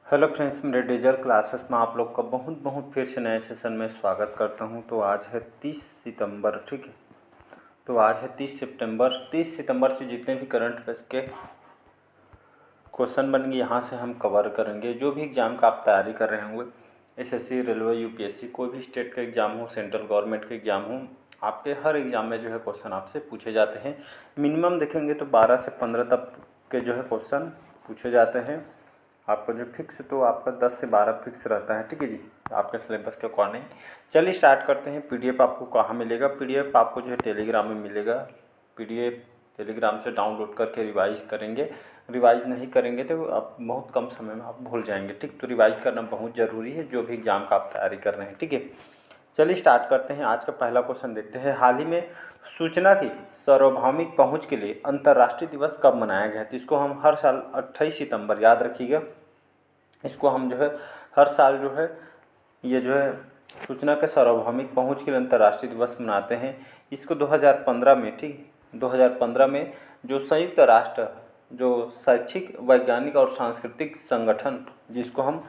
Hello friends, मेरे digital classes में आप लोग का बहुत बहुत फिर से नए सेशन में स्वागत करता हूं। तो आज है 30 सितंबर, ठीक है। तो आज है 30 सितंबर। 30 सितंबर से जितने भी करंट अफेयर्स के क्वेश्चन बनेंगे यहाँ से हम कवर करेंगे। जो भी एग्ज़ाम का आप तैयारी कर रहे होंगे, एसएससी, रेलवे, यूपीएससी, कोई भी स्टेट का एग्ज़ाम हो, सेंट्रल गवर्नमेंट का एग्ज़ाम हो, आपके हर एग्ज़ाम में जो है क्वेश्चन आपसे पूछे जाते हैं। मिनिमम देखेंगे तो 12 से 15 तक के जो है क्वेश्चन पूछे जाते हैं। आपका जो फिक्स तो आपका 10 से 12 फिक्स रहता है, ठीक है जी, आपके सिलेबस के अकॉर्डिंग। चलिए स्टार्ट करते हैं। पीडीएफ आपको कहाँ मिलेगा? पीडीएफ आपको जो है टेलीग्राम में मिलेगा। पीडीएफ टेलीग्राम से डाउनलोड करके रिवाइज करेंगे। रिवाइज नहीं करेंगे तो आप बहुत कम समय में आप भूल जाएंगे, ठीक। तो रिवाइज करना बहुत ज़रूरी है जो भी एग्ज़ाम का आप तैयारी कर रहे हैं, ठीक है। चलिए स्टार्ट करते हैं। आज का पहला क्वेश्चन देखते हैं। हाल ही में सूचना की सार्वभौमिक पहुंच के लिए अंतर्राष्ट्रीय दिवस कब मनाया गया? तो इसको हम हर साल 28 सितंबर, याद रखिएगा, इसको हम जो है हर साल जो है ये जो है सूचना के सार्वभौमिक पहुंच के लिए अंतर्राष्ट्रीय दिवस मनाते हैं। इसको 2015 में, ठीक, 2015 में जो संयुक्त राष्ट्र जो शैक्षिक, वैज्ञानिक और सांस्कृतिक संगठन, जिसको हम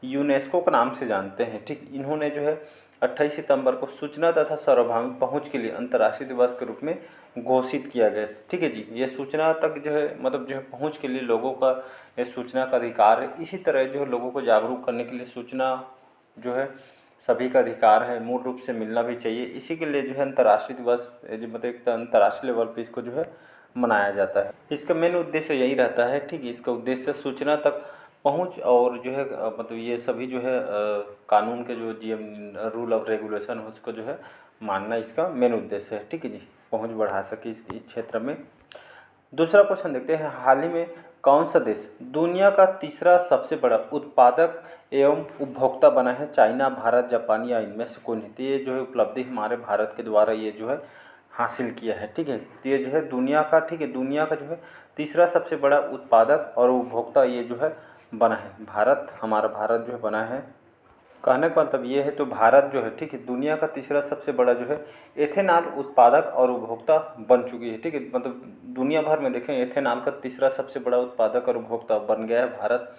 यूनेस्को के नाम से जानते हैं, ठीक, इन्होंने जो है 28 सितंबर को सूचना तथा सार्वभौमिक पहुंच के लिए अंतर्राष्ट्रीय दिवस के रूप में घोषित किया गया, ठीक है जी। ये सूचना तक जो है मतलब जो है पहुंच के लिए लोगों का ये सूचना का अधिकार है। इसी तरह जो है लोगों को जागरूक करने के लिए सूचना जो है सभी का अधिकार है, मूल रूप से मिलना भी चाहिए। इसी के लिए जो है अंतर्राष्ट्रीय दिवस जो मतलब एक अंतर्राष्ट्रीय लेवल पे इसको जो है मनाया जाता है। इसका मेन उद्देश्य यही रहता है, ठीक है। इसका उद्देश्य सूचना तक पहुंच और जो है मतलब ये सभी जो है कानून के जो जीएम रूल और रेगुलेशन हो उसको जो है मानना इसका मेन उद्देश्य है, ठीक है जी। पहुंच बढ़ा सके इस क्षेत्र में। दूसरा क्वेश्चन देखते हैं। हाल ही में कौन सा देश दुनिया का तीसरा सबसे बड़ा उत्पादक एवं उपभोक्ता बना है? चाइना, भारत, जापान या इनमें से कोई नहीं? तो ये जो है उपलब्धि हमारे भारत के द्वारा ये जो है हासिल किया है, ठीक है। तो ये जो है दुनिया का, ठीक है, दुनिया का जो है तीसरा सबसे बड़ा उत्पादक और उपभोक्ता ये जो है बना है भारत। हमारा भारत जो है बना है। कहने का मतलब ये है, तो भारत जो है, ठीक है, दुनिया का तीसरा सबसे बड़ा जो है एथेनॉल उत्पादक और उपभोक्ता बन चुकी है, ठीक है। मतलब दुनिया भर में देखें एथेनॉल का तीसरा सबसे बड़ा उत्पादक और उपभोक्ता बन गया है भारत।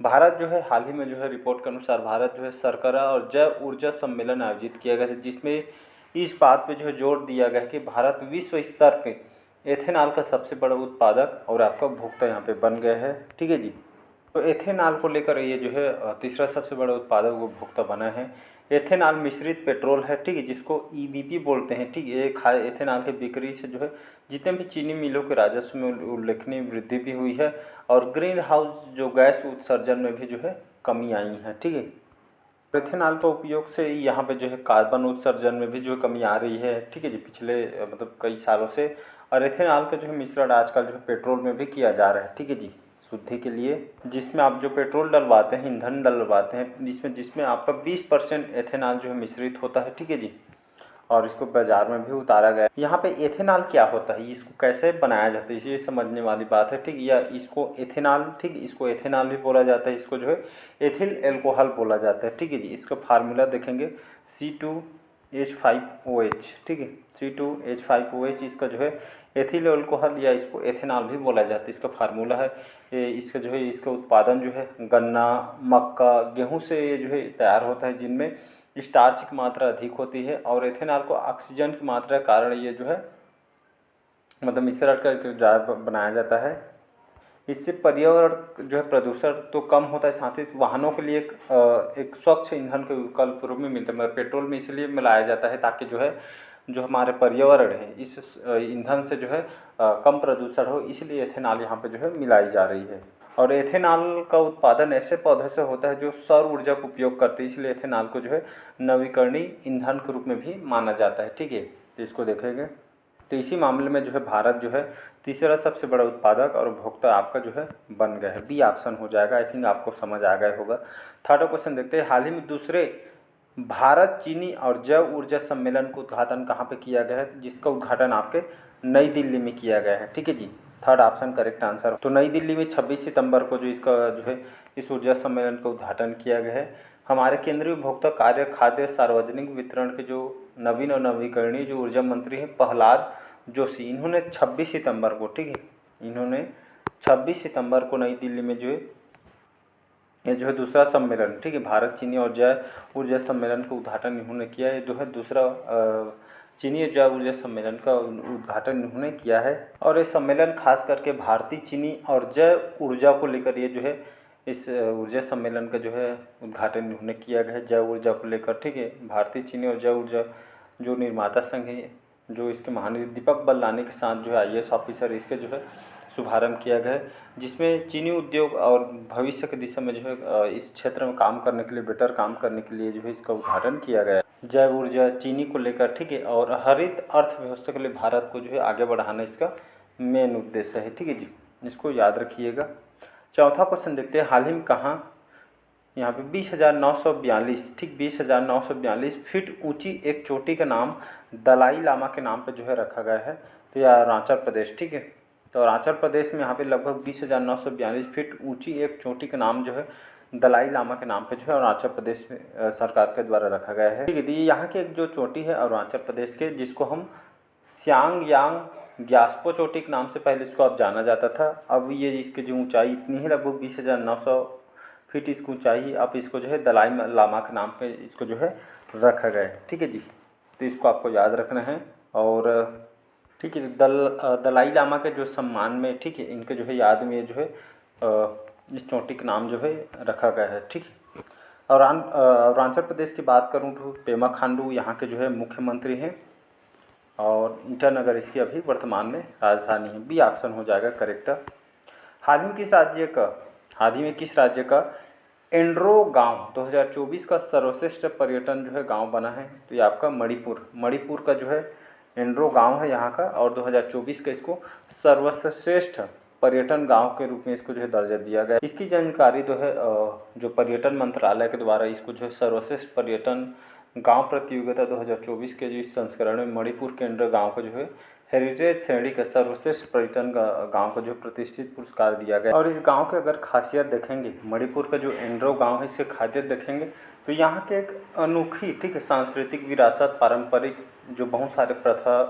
भारत जो है हाल ही में जो है रिपोर्ट के अनुसार भारत जो है शर्करा और जैव ऊर्जा सम्मेलन आयोजित किया गया है, जिसमें इस बात पे जो है जोर दिया गया है कि भारत विश्व स्तर पे एथेनॉल का सबसे बड़ा उत्पादक और आपका उपभोक्ता यहाँ पे बन गया है, ठीक है जी। तो एथेनॉल को लेकर ये जो है तीसरा सबसे बड़ा उत्पादक उपभोक्ता बना है। एथेनॉल मिश्रित पेट्रोल है, ठीक है, जिसको ईबीपी बोलते हैं, ठीक है। ये एथेनॉल की बिक्री से जो है जितने भी चीनी मिलों के राजस्व में उल्लेखनीय वृद्धि भी हुई है और ग्रीन हाउस जो गैस उत्सर्जन में भी जो है कमी आई है, ठीक है। एथेनॉल के उपयोग से यहाँ पे जो है कार्बन उत्सर्जन में भी जो है कमी आ रही है, ठीक है जी, पिछले मतलब कई सालों से। और एथेनॉल का जो है मिश्रण आजकल जो है पेट्रोल में भी किया जा रहा है, ठीक है जी, शुद्धि के लिए, जिसमें आप जो पेट्रोल डलवाते हैं, ईंधन डलवाते हैं, जिसमें जिसमें आपका 20% एथेनॉल जो है मिश्रित होता है, ठीक है जी। और इसको बाज़ार में भी उतारा गया है। यहाँ पे एथेनॉल क्या होता है, इसको कैसे बनाया जाता है, ये समझने वाली बात है, ठीक। या इसको एथेनॉल, ठीक, इसको एथेनॉल भी बोला जाता है, इसको जो है एथिल एल्कोहल बोला जाता है, ठीक है जी। इसका फार्मूला देखेंगे C2H5OH, ठीक है, C2H5OH इसका जो है एथिल अल्कोहल या इसको एथेनॉल भी बोला जाता है, इसका फार्मूला है। इसका जो है इसका उत्पादन जो है गन्ना, मक्का, गेहूँ से ये जो है तैयार होता है, जिनमें स्टार्च की मात्रा अधिक होती है और एथेनॉल को ऑक्सीजन की मात्रा के कारण ये जो है मतलब मिश्रण करके ज़्यादा बनाया जाता है। इससे पर्यावरण जो है प्रदूषण तो कम होता है, साथ ही वाहनों के लिए एक स्वच्छ ईंधन के विकल्प रूप में मिलता है। मगर पेट्रोल में इसलिए मिलाया जाता है ताकि जो है जो हमारे पर्यावरण है इस ईंधन से जो है कम प्रदूषण हो, इसलिए एथेनॉल यहाँ पे जो है मिलाई जा रही है। और एथेनॉल का उत्पादन ऐसे पौधे से होता है जो सौर ऊर्जा का उपयोग करते हैं, इसलिए एथेनॉल को जो है नवीकरणीय ईंधन के रूप में भी माना जाता है, ठीक है। तो इसको देखेंगे तो इसी मामले में जो है भारत जो है तीसरा सबसे बड़ा उत्पादक और उपभोक्ता आपका जो है बन गया है। बी ऑप्शन हो जाएगा। आई थिंक आपको समझ आ गया होगा। थर्ड क्वेश्चन देखते हैं। हाल ही में दूसरे भारत चीनी और जैव ऊर्जा सम्मेलन का उद्घाटन कहाँ पे किया गया है? जिसका उद्घाटन आपके नई दिल्ली में किया गया है, ठीक है जी। Third option correct answer. तो नई दिल्ली में 26 सितंबर को जो इसका जो है इस ऊर्जा सम्मेलन का उद्घाटन किया गया है। हमारे केंद्रीय उपभोक्ता कार्य, खाद्य, सार्वजनिक वितरण के जो नवीन और नवीकरणीय जो ऊर्जा मंत्री हैं प्रहलाद जोशी, इन्होंने 26 सितंबर को, ठीक है, इन्होंने 26 सितंबर को नई दिल्ली में जो है ये जो है दूसरा सम्मेलन, ठीक है, भारत चीनी और जैव ऊर्जा सम्मेलन का उद्घाटन इन्होंने किया है। जो है दूसरा चीनी और जैव ऊर्जा सम्मेलन का उद्घाटन इन्होंने किया है। और ये सम्मेलन खास करके भारतीय चीनी और जैव ऊर्जा को लेकर ये जो है इस ऊर्जा सम्मेलन का जो है उद्घाटन इन्होंने किया गया है, जैव ऊर्जा को लेकर, ठीक है। भारतीय चीनी और जैव ऊर्जा जो निर्माता संघ है, जो इसके महानिदेशक दीपक बल्लानी के साथ जो है IAS ऑफिसर, इसके जो है शुभारंभ किया गया है, जिसमें चीनी उद्योग और भविष्य की दिशा में जो है इस क्षेत्र में काम करने के लिए, बेटर काम करने के लिए जो है इसका उद्घाटन किया गया है। जैव ऊर्जा चीनी को लेकर, ठीक है, और हरित अर्थव्यवस्था के लिए भारत को जो है आगे बढ़ाना इसका मेन उद्देश्य है, ठीक है जी, इसको याद रखिएगा। चौथा क्वेश्चन देखते हैं, हाल ही में कहाँ यहाँ पे 20,942, ठीक, 20,942 फीट ऊंची एक चोटी का नाम दलाई लामा के नाम पे जो है रखा गया है। तो यह अरुणाचल प्रदेश, ठीक है, तो अरुणाचल प्रदेश में यहाँ पे लगभग 20,942 फीट ऊंची एक चोटी का नाम जो है दलाई लामा के नाम पे जो है अरुणाचल प्रदेश में सरकार के द्वारा रखा गया है, ठीक है। तो ये यहाँ की एक जो चोटी है अरुणाचल प्रदेश के, जिसको हम सियांग यांग ग्यास्पो चोटी के नाम से पहले इसको अब जाना जाता था। अब ये इसकी जो ऊंचाई इतनी है, लगभग 20,900 फीट इसकी ऊंचाई, अब इसको जो है दलाई लामा के नाम पे इसको जो है रखा गया है, ठीक है जी। तो इसको आपको याद रखना है। और ठीक है, दलाई लामा के जो सम्मान में, ठीक है, इनके जो है याद में जो है इस चोटी का नाम जो है रखा गया है, ठीक है। और अरुणाचल प्रदेश की बात करूँ तो पेमा खांडू यहाँ के जो है मुख्यमंत्री हैं, और ईटानगर इसकी अभी वर्तमान में राजधानी है। बी ऑप्शन हो जाएगा करेक्ट। हाल ही में किस राज्य का एंड्रो गांव 2024 का सर्वश्रेष्ठ पर्यटन जो है गांव बना है? तो ये आपका मणिपुर का जो है एंड्रो गांव है यहाँ का, और 2024 का इसको सर्वश्रेष्ठ पर्यटन गांव के रूप में इसको जो है दर्जा दिया गया। इसकी जानकारी जो है जो पर्यटन मंत्रालय के द्वारा इसको जो है सर्वश्रेष्ठ पर्यटन गांव प्रतियोगिता 2024 के जो इस संस्करण में मणिपुर के एंड्रो गांव को जो है हेरिटेज श्रेणी का सर्वश्रेष्ठ पर्यटन गांव को जो प्रतिष्ठित पुरस्कार दिया गया। और इस गांव के अगर खासियत देखेंगे, मणिपुर का जो एंड्रो गांव है, इसकी खासियत देखेंगे तो यहाँ के एक अनोखी, ठीक है, सांस्कृतिक विरासत, पारंपरिक जो बहुत सारे प्रथा,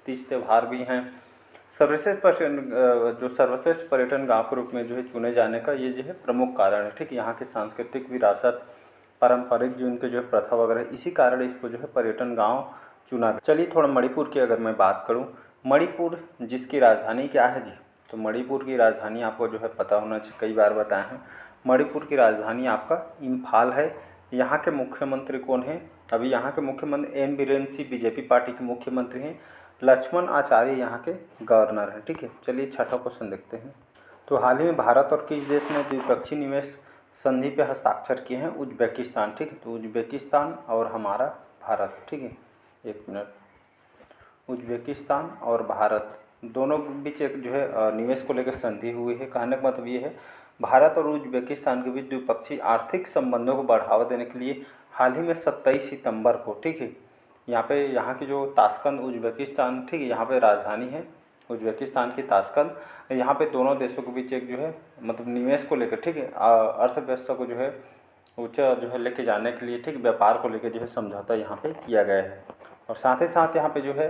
तीज त्यौहार भी हैं। सर्वश्रेष्ठ पर्यटन गाँव के रूप में जो है चुने जाने का ये जो है प्रमुख कारण है, ठीक है। यहाँ की सांस्कृतिक विरासत, पारंपरिक जो इनके जो है प्रथा वगैरह, इसी कारण इसको जो है पर्यटन गाँव चुना गया। चलिए थोड़ा मणिपुर की अगर मैं बात करूँ, मणिपुर जिसकी राजधानी क्या है जी? तो मणिपुर की राजधानी आपको जो है पता होना चाहिए, कई बार बताए हैं। मणिपुर की राजधानी आपका इम्फाल है। यहाँ के मुख्यमंत्री कौन हैं? अभी यहाँ के मुख्यमंत्री N Biren Singh BJP party के मुख्यमंत्री हैं। लक्ष्मण आचार्य यहाँ के गवर्नर हैं, ठीक है। चलिए छठा क्वेश्चन देखते हैं। तो हाल ही में भारत और किस देश ने द्विपक्षीय निवेश संधि पे हस्ताक्षर किए हैं? उज्बेकिस्तान, ठीक है। तो उज्बेकिस्तान और हमारा भारत, ठीक है, एक मिनट, उज्बेकिस्तान और भारत दोनों के बीच एक जो है निवेश को लेकर संधि हुई है। कहने का मतलब ये है, भारत और उज्बेकिस्तान के बीच द्विपक्षीय आर्थिक संबंधों को बढ़ावा देने के लिए हाल ही में 27 सितंबर को, ठीक है, यहाँ की जो ताशकंद उज्बेकिस्तान, ठीक है, यहाँ पे राजधानी है उज्बेकिस्तान की ताशकंद। यहाँ पे दोनों देशों के बीच एक जो है मतलब निवेश को लेकर, ठीक है, अर्थव्यवस्था को जो है ऊंचा जो है लेके जाने के लिए, ठीक, व्यापार को लेकर जो है समझौता यहाँ पे किया गया है। और साथ ही साथ यहाँ पे जो है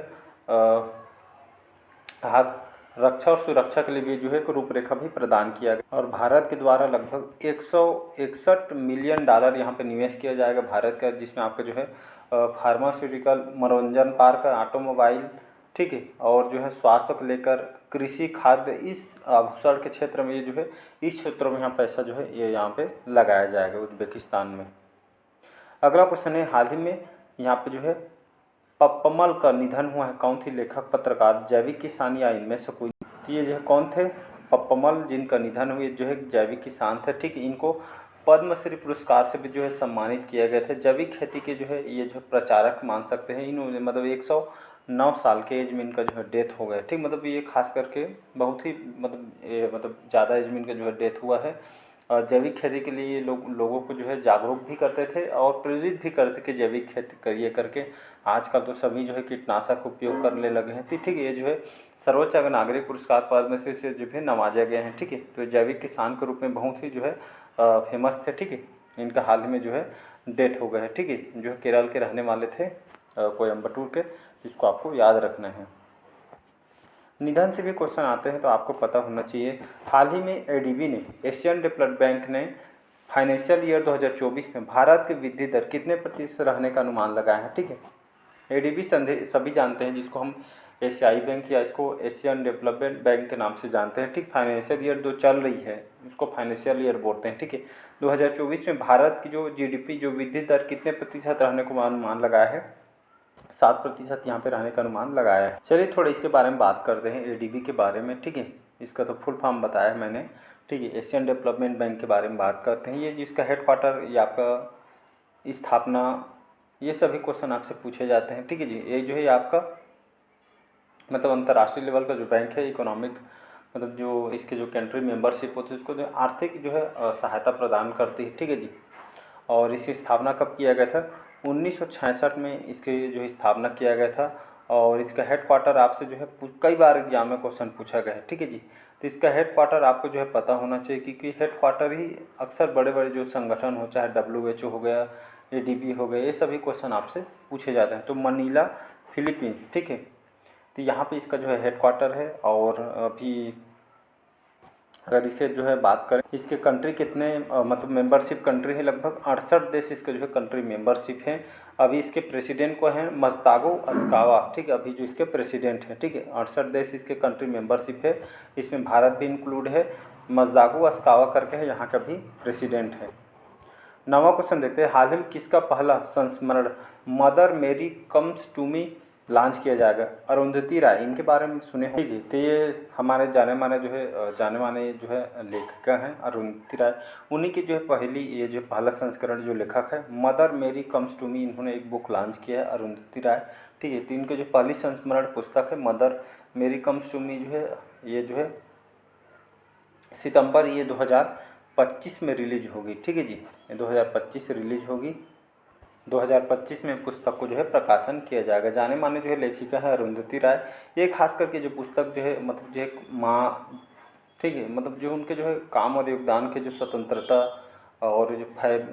रक्षा और सुरक्षा के लिए भी जो है एक रूपरेखा भी प्रदान किया गया। और भारत के द्वारा लगभग 161 मिलियन डॉलर यहाँ पे निवेश किया जाएगा भारत का, जिसमें आपका जो है फार्मास्यूटिकल, मनोरंजन पार्क, ऑटोमोबाइल, ठीक है, और जो है स्वास्थ्य को लेकर, कृषि, खाद्य, इस आभूषण के क्षेत्र में ये जो है इस क्षेत्रों में यहाँ पैसा जो है ये यहाँ पे लगाया जाएगा उज्बेकिस्तान में। अगला क्वेश्चन है, हाल ही में यहाँ पे जो है पप्पमल का निधन हुआ है। कौन थी लेखक, पत्रकार, जैविक किसान या इनमें से कोई? तो ये जो है कौन थे? पप्पमल, जिनका निधन हुआ, जो है जैविक किसान थे, ठीक है। इनको पद्मश्री पुरस्कार से भी जो है सम्मानित किया गया था। जैविक खेती के जो है ये जो प्रचारक मान सकते हैं। इन्होंने मतलब 109 साल के एज में इनका जो है डेथ हो गया, ठीक, मतलब ये खास करके बहुत ही मतलब ज़्यादा एज में इनका जो है डेथ हुआ है। और जैविक खेती के लिए लोगों को जो है जागरूक भी करते थे और प्रेरित भी करते कि जैविक खेती करिए करके। आजकल तो सभी जो है कीटनाशक उपयोग करने लगे हैं, ठीक है। ये जो है सर्वोच्च नागरिक पुरस्कार पद्मश्री से जो है नवाजा गए हैं, ठीक है। तो जैविक किसान के रूप में बहुत ही जो है फेमस थे, ठीक है। इनका हाल ही में जो है डेथ हो गया है, ठीक है। जो है केरल के रहने वाले थे, कोयम्बटूर के, जिसको आपको याद रखना है। निधन से भी क्वेश्चन आते हैं तो आपको पता होना चाहिए। हाल ही में एडीबी ने, एशियन डेवलपमेंट बैंक ने फाइनेंशियल ईयर 2024 में भारत की वृद्धि दर कितने प्रतिशत रहने का अनुमान लगाया है। ठीक है, एडीबी संधि सभी जानते हैं, जिसको हम एशियाई बैंक या इसको एशियन डेवलपमेंट बैंक के नाम से जानते हैं। ठीक, फाइनेंशियल ईयर जो चल रही है उसको फाइनेंशियल ईयर बोलते हैं। ठीक है, 2024 में भारत की जो जीडीपी जो वृद्धि दर कितने प्रतिशत रहने को अनुमान लगाया है, 7% यहाँ पे रहने का अनुमान लगाया है। चलिए थोड़ा इसके बारे में बात करते हैं, एडीबी के बारे में। ठीक है, इसका तो फुल फॉर्म बताया है मैंने। ठीक है, एशियन डेवलपमेंट बैंक के बारे में बात करते हैं। ये जिसका हेडक्वार्टर या आपका स्थापना, ये सभी क्वेश्चन आपसे पूछे जाते हैं। ठीक है जी, ये जो है आपका मतलब अंतर्राष्ट्रीय लेवल का जो बैंक है, इकोनॉमिक मतलब जो इसके जो कंट्री मेंबरशिप होती है उसको जो आर्थिक जो है सहायता प्रदान करती है। ठीक है जी, और इसकी स्थापना कब किया गया था, 1966 में इसकी जो स्थापना किया गया था। और इसका हेडक्वार्टर आपसे जो है कई बार एग्जाम में क्वेश्चन पूछा गया है। ठीक है जी, तो इसका हेडक्वार्टर आपको जो है पता होना चाहिए, क्योंकि हेडक्वार्टर ही अक्सर बड़े बड़े जो संगठन हो, चाहे WHO हो गया, एडीबी हो गया, ये सभी क्वेश्चन आपसे पूछे जाते हैं। तो मनीला फिलीपींस, ठीक है, तो यहाँ पे इसका जो है हेडक्वार्टर है। और अभी अगर इसके जो है बात करें, इसके कंट्री कितने मतलब मेंबरशिप कंट्री है, लगभग 68 देश इसके जो है कंट्री मेंबरशिप है। अभी इसके प्रेसिडेंट को हैं मस्तागो अस्कावा। ठीक है, अभी जो इसके प्रेसिडेंट हैं। ठीक है, 68 देश इसके कंट्री मेंबरशिप है, इसमें भारत भी इंक्लूड है। मस्तागो अस्कावा करके है यहाँ का भी प्रेसिडेंट है। 9वां क्वेश्चन देखते हैं, हाल ही में किसका पहला संस्मरण मदर मेरी कम्स टू मी लॉन्च किया जाएगा। अरुंधति राय, इनके बारे में सुने होंगे। ठीक है, तो ये हमारे जाने माने जो है लेखिका हैं अरुंधति राय। उन्हीं की जो है पहली ये जो पहला संस्करण जो लेखक है मदर मेरी कम्स टू मी, इन्होंने एक बुक लॉन्च किया है अरुंधति राय। ठीक है, तो इनके जो पहली संस्मरण पुस्तक है मदर मेरी कम्स टू मी जो है, ये जो है सितंबर ये 2025 में रिलीज होगी। ठीक है जी, ये 2025 से रिलीज होगी। 2025 में पुस्तक को जो है प्रकाशन किया जाएगा। जाने माने जो है लेखिका है अरुंधति राय। ये खास करके जो पुस्तक जो है मतलब जो एक माँ, ठीक है, मतलब जो उनके जो है काम और योगदान के जो स्वतंत्रता और जो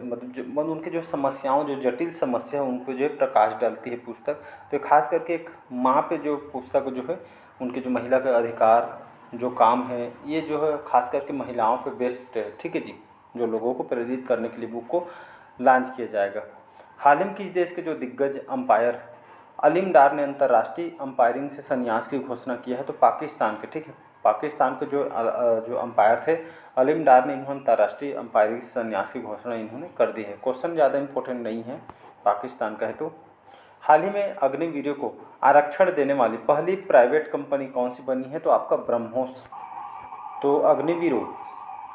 मतलब उनके जो समस्याओं, जो जटिल समस्या उन पर जो है प्रकाश डालती है पुस्तक। तो खास करके एक माँ पे जो पुस्तक जो है उनके जो महिला का अधिकार जो काम है, ये जो है खास करके महिलाओं पे बेस्ड है। ठीक है जी, जो लोगों को प्रेरित करने के लिए बुक को लॉन्च किया जाएगा। हाल ही में किस देश के जो दिग्गज अंपायर अलीम डार ने अंतर्राष्ट्रीय अंपायरिंग से संन्यास की घोषणा किया है, तो पाकिस्तान के। ठीक है, पाकिस्तान के जो अंपायर थे अलीम डार ने इन्होंने अंतर्राष्ट्रीय अंपायरिंग से संन्यास की घोषणा इन्होंने कर दी है। क्वेश्चन ज़्यादा इंपॉर्टेंट नहीं है, पाकिस्तान का है। तो हाल ही में अग्निवीरों को आरक्षण देने वाली पहली प्राइवेट कंपनी कौन सी बनी है, तो आपका ब्रह्मोस। तो अग्निवीरों,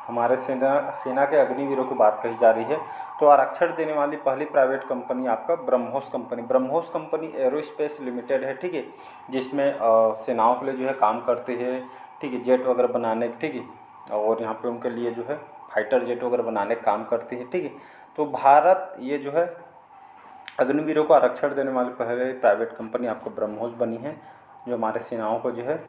हमारे सेना के अग्निवीरों की बात कही जा रही है, तो आरक्षण देने वाली पहली प्राइवेट कंपनी आपका BrahMos company. BrahMos company aerospace limited है। ठीक है, जिसमें सेनाओं के लिए जो है काम करते हैं। ठीक है, जेट वगैरह बनाने, ठीक है, और यहाँ पे उनके लिए जो है फाइटर जेट वगैरह बनाने का काम करती है। ठीक है, तो भारत ये जो है अग्निवीरों को आरक्षण देने वाली पहले प्राइवेट कंपनी आपको ब्रह्मोस बनी है, जो हमारे सेनाओं को जो है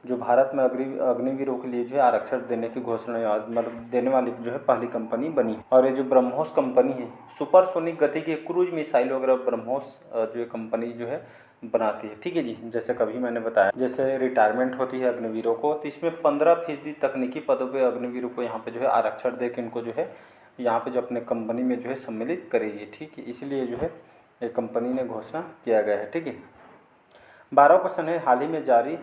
जो भारत में अग्निवीरों के लिए जो है आरक्षण देने की घोषणा मतलब देने वाली जो है पहली कंपनी बनी है। और ये जो ब्रह्मोस कंपनी है सुपरसोनिक गति की क्रूज मिसाइल वगैरह ब्रह्मोस जो कंपनी जो है बनाती है। ठीक है जी, जैसे कभी मैंने बताया जैसे रिटायरमेंट होती है अग्निवीरों को, तो इसमें 15% तकनीकी पदों पर अग्निवीरों को यहाँ पे जो है आरक्षण दे के इनको जो है यहाँ पे जो अपने कंपनी में जो है सम्मिलित करेगी। ठीक है, इसलिए जो है ये कंपनी ने घोषणा किया गया है। ठीक है, 12वां क्वेश्चन है, हाल ही में जारी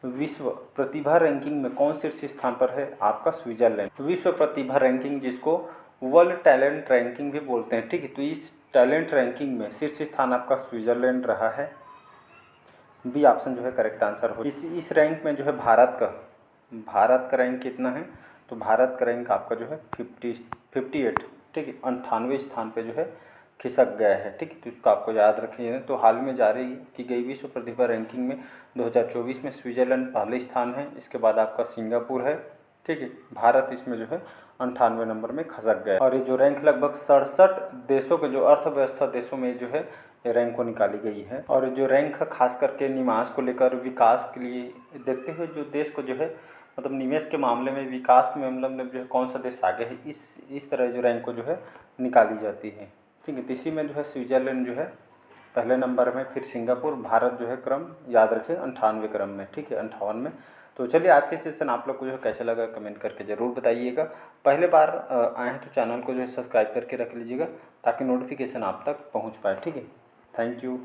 विश्व प्रतिभा रैंकिंग में कौन शीर्ष स्थान पर है, आपका स्विट्जरलैंड। विश्व प्रतिभा रैंकिंग, जिसको वर्ल्ड टैलेंट रैंकिंग भी बोलते हैं। ठीक है, तो इस टैलेंट रैंकिंग में शीर्ष स्थान आपका स्विट्जरलैंड रहा है। बी ऑप्शन जो है करेक्ट आंसर हो। इस रैंक में जो है भारत का रैंक कितना है, तो भारत का रैंक आपका जो है 58, ठीक है, 98वें स्थान पे जो है खिसक गया है। ठीक है, तो इसको आपको याद रखिए। तो हाल में जारी की गई विश्व प्रतिभा रैंकिंग में 2024 में स्विट्जरलैंड पहले स्थान है, इसके बाद आपका सिंगापुर है। ठीक है, भारत इसमें जो है 98वें नंबर में खसक गया। और ये जो रैंक लगभग 67 देशों के जो अर्थव्यवस्था देशों में जो है ये रैंक को निकाली गई है। और जो रैंक खास करके निवास को लेकर विकास के लिए देखते हुए जो देश को जो है मतलब निवेश के मामले में विकास के मामले में जो है कौन सा देश आगे है, इस तरह जो रैंक को जो है निकाली जाती है। ठीक है, तो इसी में जो है स्विट्जरलैंड जो है पहले नंबर में, फिर सिंगापुर, भारत जो है क्रम याद रखें 98वें क्रम में। ठीक है, 58 में तो चलिए आज के सेशन आप लोग को जो है कैसा लगा कमेंट करके ज़रूर बताइएगा। पहले बार आए हैं तो चैनल को जो है सब्सक्राइब करके रख लीजिएगा ताकि नोटिफिकेशन आप तक पहुँच पाए। ठीक है, थैंक यू।